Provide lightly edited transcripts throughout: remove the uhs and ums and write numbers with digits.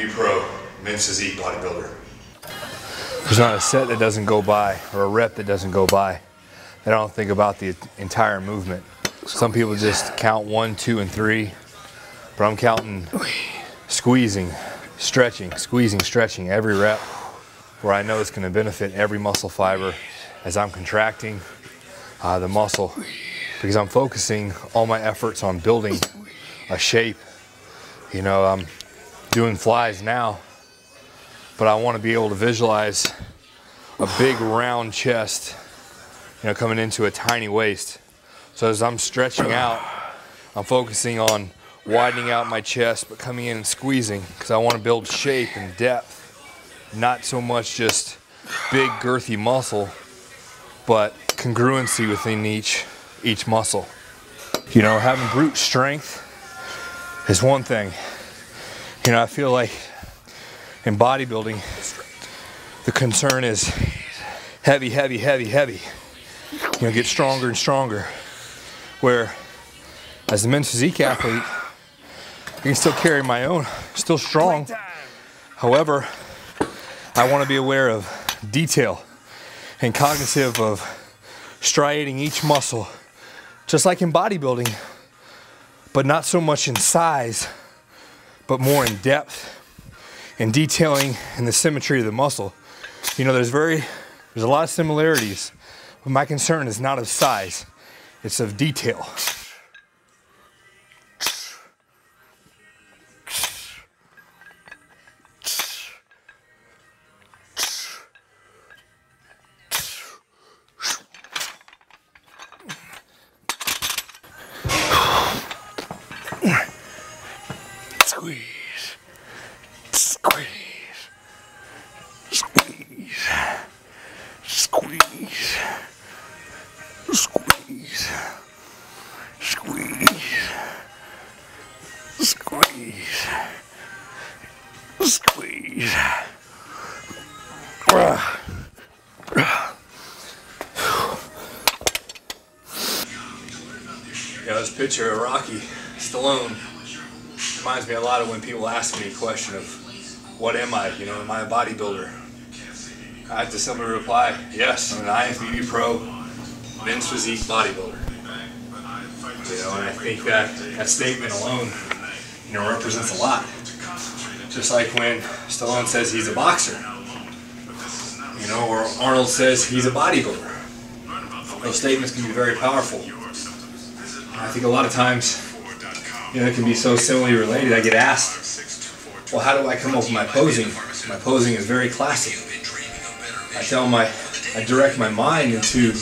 IFBB Pro, men's physique bodybuilder. There's not a set that doesn't go by, or a rep that doesn't go by, that I don't think about the entire movement. Some people just count 1, 2, and 3, but I'm counting squeezing, stretching, squeezing, stretching every rep, where I know it's going to benefit every muscle fiber as I'm contracting the muscle, because I'm focusing all my efforts on building a shape. You know, I'm doing flies now, but I want to be able to visualize a big round chest, you know, coming into a tiny waist. So as I'm stretching out, I'm focusing on widening out my chest, but coming in and squeezing, because I want to build shape and depth, not so much just big girthy muscle, but congruency within each muscle. You know, having brute strength is one thing. You know, I feel like in bodybuilding, the concern is heavy, heavy, heavy, heavy. You know, get stronger and stronger. Where, as a men's physique athlete, I can still carry my own, still strong. However, I want to be aware of detail and cognitive of striating each muscle, just like in bodybuilding, but not so much in size, but more in depth and detailing and the symmetry of the muscle. You know, there's a lot of similarities, but my concern is not of size, it's of detail. Squeeze, squeeze, squeeze, squeeze, squeeze, squeeze, squeeze, squeeze. Yeah, this picture of Rocky Stallone reminds me a lot of when people ask me a question of, what am I? You know, am I a bodybuilder? I have to simply reply, yes, I'm an IFBB Pro, men's physique bodybuilder. You know, and I think that statement alone, you know, represents a lot. Just like when Stallone says he's a boxer, you know, or Arnold says he's a bodybuilder. Those statements can be very powerful. I think a lot of times, you know, it can be so similarly related. I get asked, well, how do I come up with my posing? My posing is very classic. I direct my mind into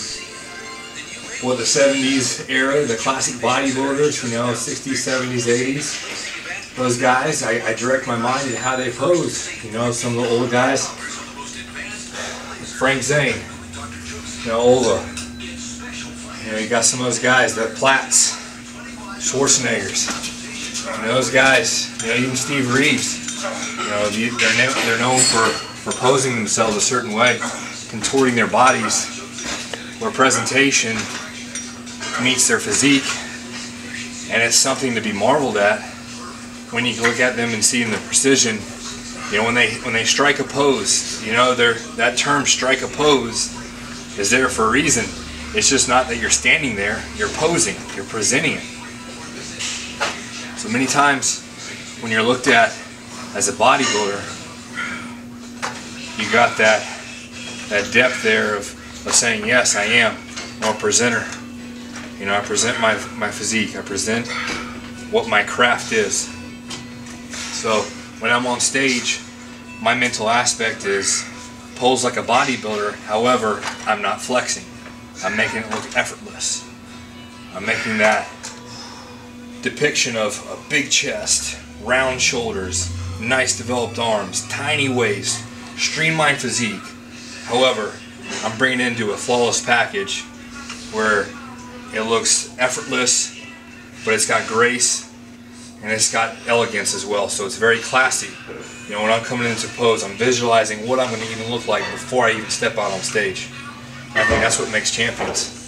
what the 70s era, the classic bodybuilders, you know, 60s, 70s, 80s, those guys, I direct my mind into how they pose. You know, some of the old guys, Frank Zane, you know, Ola. You know, you got some of those guys, the Platts, Schwarzeneggers. You know, those guys, you know, even Steve Reeves, you know, they're known for posing themselves a certain way, contorting their bodies, where presentation meets their physique, and it's something to be marveled at when you look at them and see in the precision. You know, when they strike a pose, you know, that term "strike a pose" is there for a reason. It's just not that you're standing there, you're posing, you're presenting it. So many times when you're looked at as a bodybuilder, you got that depth there of saying, yes, I am. I'm a presenter. You know, I present my physique, I present what my craft is. So when I'm on stage, my mental aspect is pose like a bodybuilder, however, I'm not flexing. I'm making it look effortless. I'm making that depiction of a big chest, round shoulders, nice developed arms, tiny waist, streamlined physique. However, I'm bringing it into a flawless package where it looks effortless, but it's got grace and it's got elegance as well. So it's very classy. You know, when I'm coming into pose, I'm visualizing what I'm going to even look like before I even step out on stage. I think that's what makes champions.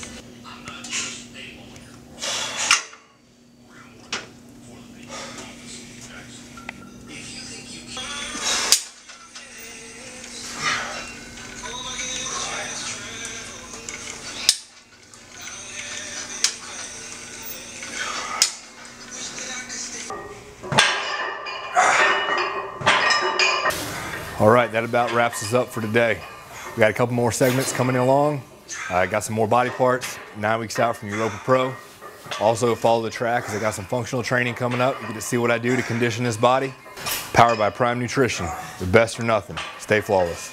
All right, that about wraps us up for today. We got a couple more segments coming along. I got some more body parts, 9 weeks out from Europa Pro. Also follow the track because I got some functional training coming up. You get to see what I do to condition this body. Powered by Prime Nutrition, the best or nothing. Stay flawless.